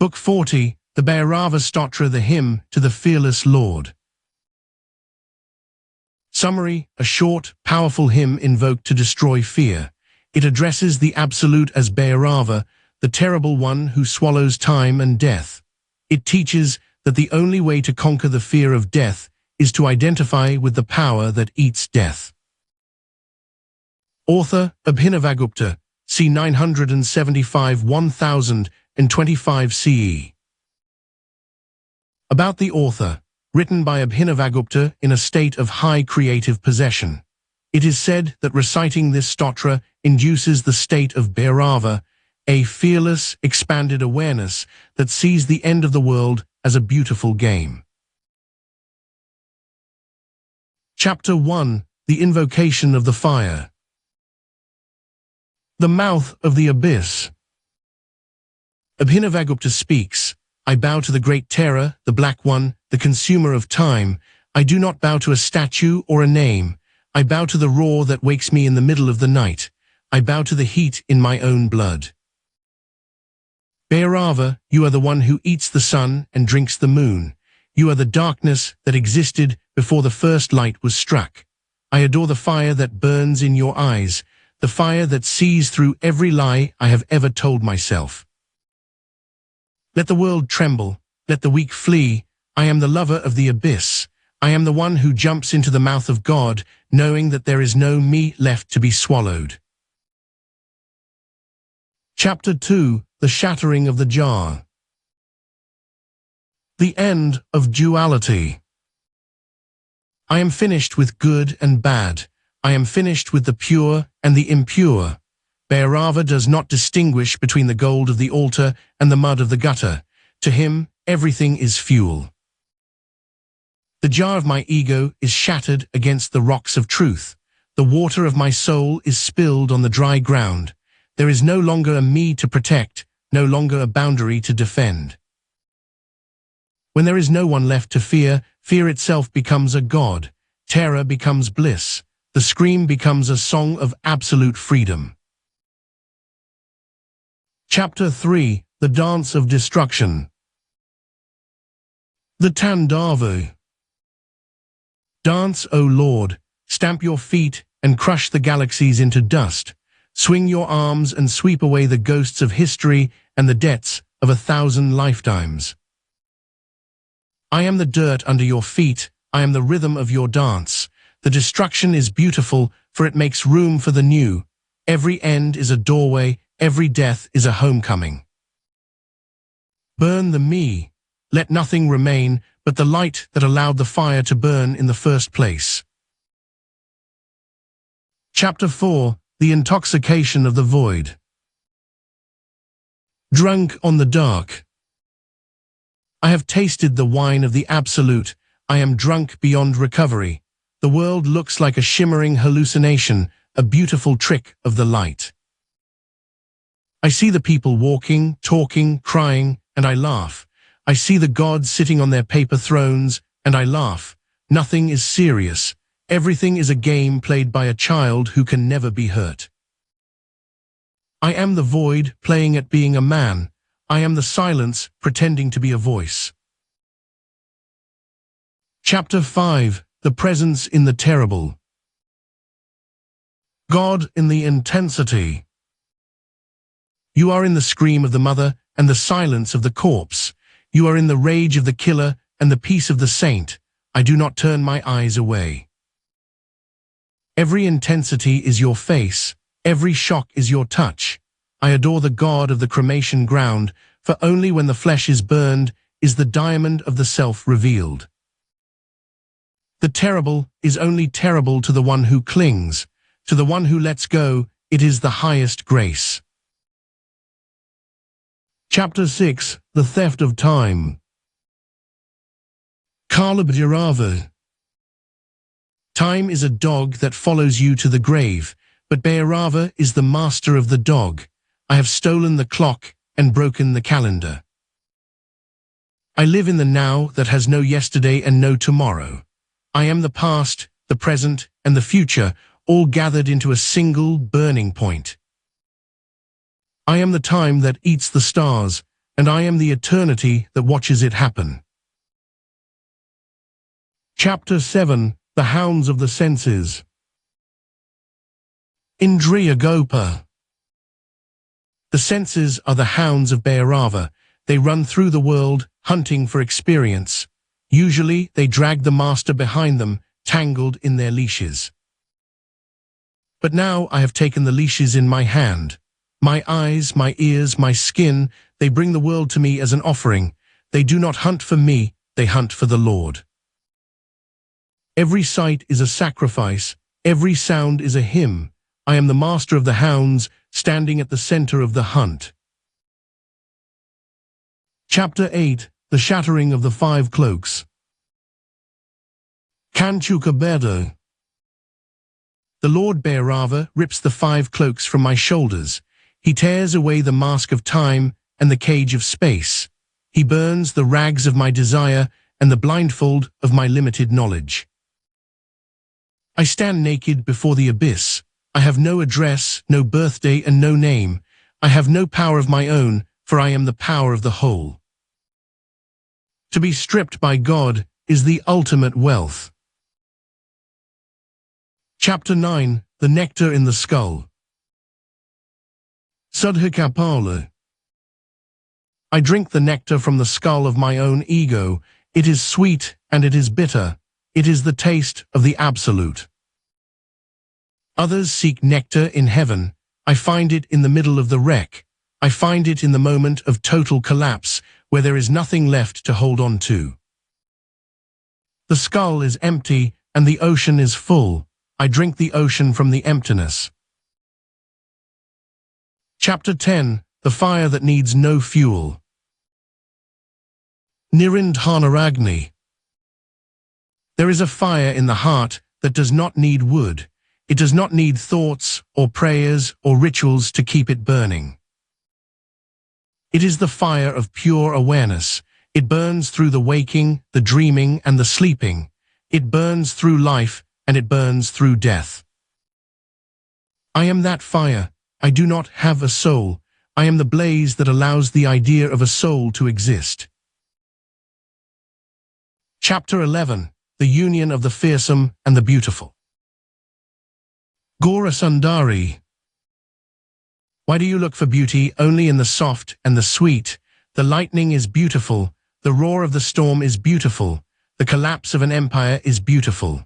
Book 40, the Bhairava Stotra, the Hymn to the Fearless Lord. Summary: a short, powerful hymn invoked to destroy fear. It addresses the Absolute as Bhairava, the terrible one who swallows time and death. It teaches that the only way to conquer the fear of death is to identify with the power that eats death. Author: Abhinavagupta, c. 975–1025 CE. About the author. Written by Abhinavagupta in a state of high creative possession. It is said that reciting this stotra induces the state of Bhairava, a fearless, expanded awareness that sees the end of the world as a beautiful game. Chapter 1: The Invocation of the Fire. The Mouth of the Abyss. Abhinavagupta speaks, "I bow to the great terror, the Black One, the consumer of time. I do not bow to a statue or a name. I bow to the roar that wakes me in the middle of the night. I bow to the heat in my own blood. Bhairava, you are the one who eats the sun and drinks the moon. You are the darkness that existed before the first light was struck. I adore the fire that burns in your eyes, the fire that sees through every lie I have ever told myself. Let the world tremble, let the weak flee. I am the lover of the abyss. I am the one who jumps into the mouth of God, knowing that there is no me left to be swallowed." Chapter 2: The Shattering of the Jar. The End of Duality. I am finished with good and bad. I am finished with the pure and the impure. Bhairava does not distinguish between the gold of the altar and the mud of the gutter. To him, everything is fuel. The jar of my ego is shattered against the rocks of truth. The water of my soul is spilled on the dry ground. There is no longer a me to protect, no longer a boundary to defend. When there is no one left to fear, fear itself becomes a god. Terror becomes bliss. The scream becomes a song of absolute freedom. Chapter 3: The Dance of Destruction. The Tandavu. Dance, O Lord, stamp your feet and crush the galaxies into dust. Swing your arms and sweep away the ghosts of history and the debts of 1,000 lifetimes. I am the dirt under your feet, I am the rhythm of your dance. The destruction is beautiful, for it makes room for the new. Every end is a doorway, every death is a homecoming. Burn the me. Let nothing remain but the light that allowed the fire to burn in the first place. Chapter 4: The Intoxication of the Void. Drunk on the dark. I have tasted the wine of the Absolute. I am drunk beyond recovery. The world looks like a shimmering hallucination, a beautiful trick of the light. I see the people walking, talking, crying, and I laugh. I see the gods sitting on their paper thrones, and I laugh. Nothing is serious. Everything is a game played by a child who can never be hurt. I am the void playing at being a man. I am the silence pretending to be a voice. Chapter 5: The Presence in the Terrible. God in the intensity. You are in the scream of the mother and the silence of the corpse. You are in the rage of the killer and the peace of the saint. I do not turn my eyes away. Every intensity is your face. Every shock is your touch. I adore the God of the cremation ground, for only when the flesh is burned is the diamond of the self revealed. The terrible is only terrible to the one who clings. To the one who lets go, it is the highest grace. Chapter 6: The Theft of Time. Bhairava. Time is a dog that follows you to the grave, but Bhairava is the master of the dog. I have stolen the clock and broken the calendar. I live in the now that has no yesterday and no tomorrow. I am the past, the present, and the future, all gathered into a single burning point. I am the time that eats the stars. and I am the eternity that watches it happen. Chapter 7. The Hounds of the Senses. Indriyagopa. The senses are the hounds of Bhairava. They run through the world, hunting for experience. Usually, they drag the master behind them, tangled in their leashes. But now I have taken the leashes in my hand. My eyes, my ears, my skin, they bring the world to me as an offering. They do not hunt for me, they hunt for the Lord. Every sight is a sacrifice, every sound is a hymn. I am the master of the hounds, standing at the center of the hunt. Chapter 8. The Shattering of the Five Cloaks. Kanchukabedo. The Lord Bhairava rips the 5 cloaks from my shoulders. He tears away the mask of time and the cage of space. He burns the rags of my desire and the blindfold of my limited knowledge. I stand naked before the abyss. I have no address, no birthday, and no name. I have no power of my own, for I am the power of the whole. To be stripped by God is the ultimate wealth. Chapter 9. The Nectar in the Skull. Sudhakapala. I drink the nectar from the skull of my own ego. It is sweet and it is bitter. It is the taste of the Absolute. Others seek nectar in heaven. I find it in the middle of the wreck. I find it in the moment of total collapse, where there is nothing left to hold on to. The skull is empty and the ocean is full. I drink the ocean from the emptiness. Chapter 10. The Fire that Needs No Fuel. Nirindhanaragni. There is a fire in the heart that does not need wood. It does not need thoughts or prayers or rituals to keep it burning. It is the fire of pure awareness. It burns through the waking, the dreaming, and the sleeping. It burns through life, and it burns through death. I am that fire. I do not have a soul. I am the blaze that allows the idea of a soul to exist. Chapter 11. The Union of the Fearsome and the Beautiful. Gaurasundari. Why do you look for beauty only in the soft and the sweet? The lightning is beautiful. The roar of the storm is beautiful. The collapse of an empire is beautiful.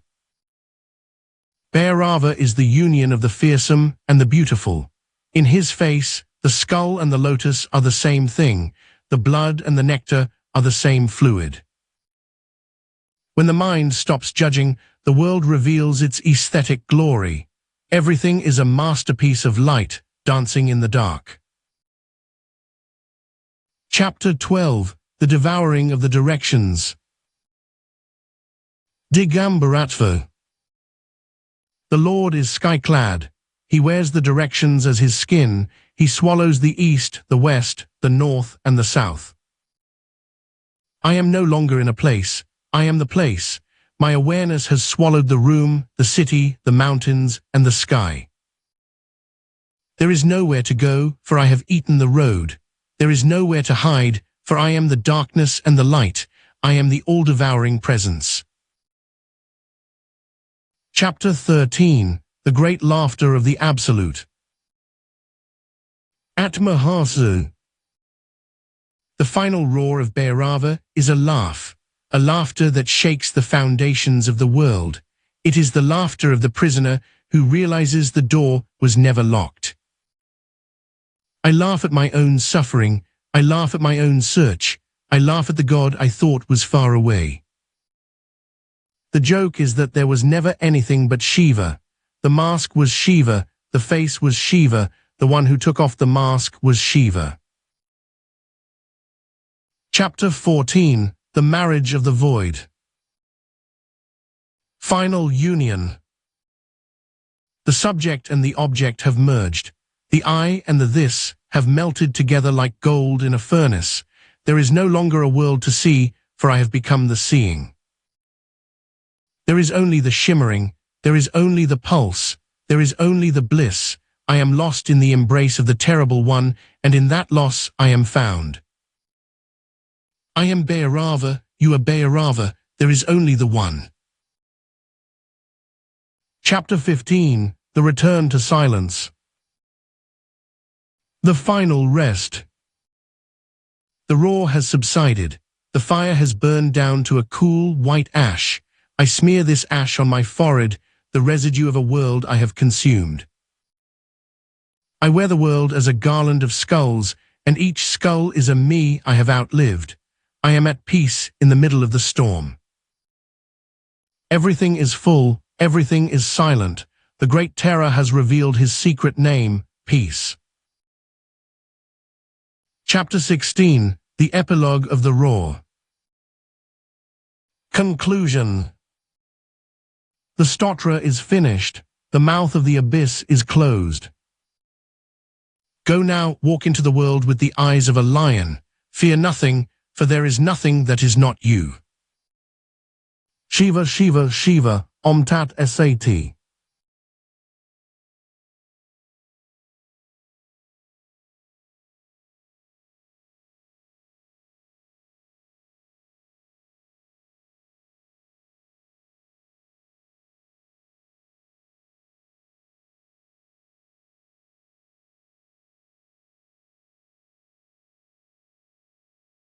Bhairava is the union of the fearsome and the beautiful. In his face, the skull and the lotus are the same thing. The blood and the nectar are the same fluid. When the mind stops judging, the world reveals its aesthetic glory. Everything is a masterpiece of light, dancing in the dark. Chapter 12. The Devouring of the Directions. Digambaratva. The Lord is sky-clad. He wears the directions as his skin. He swallows the east, the west, the north, and the south. I am no longer in a place. I am the place. My awareness has swallowed the room, the city, the mountains, and the sky. There is nowhere to go, for I have eaten the road. There is nowhere to hide, for I am the darkness and the light. I am the all-devouring presence. Chapter 13. The Great Laughter of the Absolute. Atmahasu. The final roar of Bhairava is a laughter that shakes the foundations of the world. It is the laughter of the prisoner who realizes the door was never locked. I laugh at my own suffering. I laugh at my own search. I laugh at the God I thought was far away. The joke is that there was never anything but Shiva. The mask was Shiva, the face was Shiva, the one who took off the mask was Shiva. Chapter 14. The Marriage of the Void. Final Union. The subject and the object have merged. The I and the this have melted together like gold in a furnace. There is no longer a world to see, for I have become the seeing. There is only the shimmering, there is only the pulse, there is only the bliss. I am lost in the embrace of the terrible one, and in that loss I am found. am Bhairava, you are Bhairava, there is only the one. Chapter 15. The Return to Silence. The Final Rest. The roar has subsided. The fire has burned down to a cool, white ash. I smear this ash on my forehead, the residue of a world I have consumed. I wear the world as a garland of skulls, and each skull is a me I have outlived. I am at peace in the middle of the storm. Everything is full, everything is silent. The great terror has revealed his secret name, peace. Chapter 16. The Epilogue of the Roar. Conclusion. The stotra is finished. The mouth of the abyss is closed. Go now, walk into the world with the eyes of a lion. Fear nothing, for there is nothing that is not you. Shiva, Shiva, Shiva, Om Tat Sat.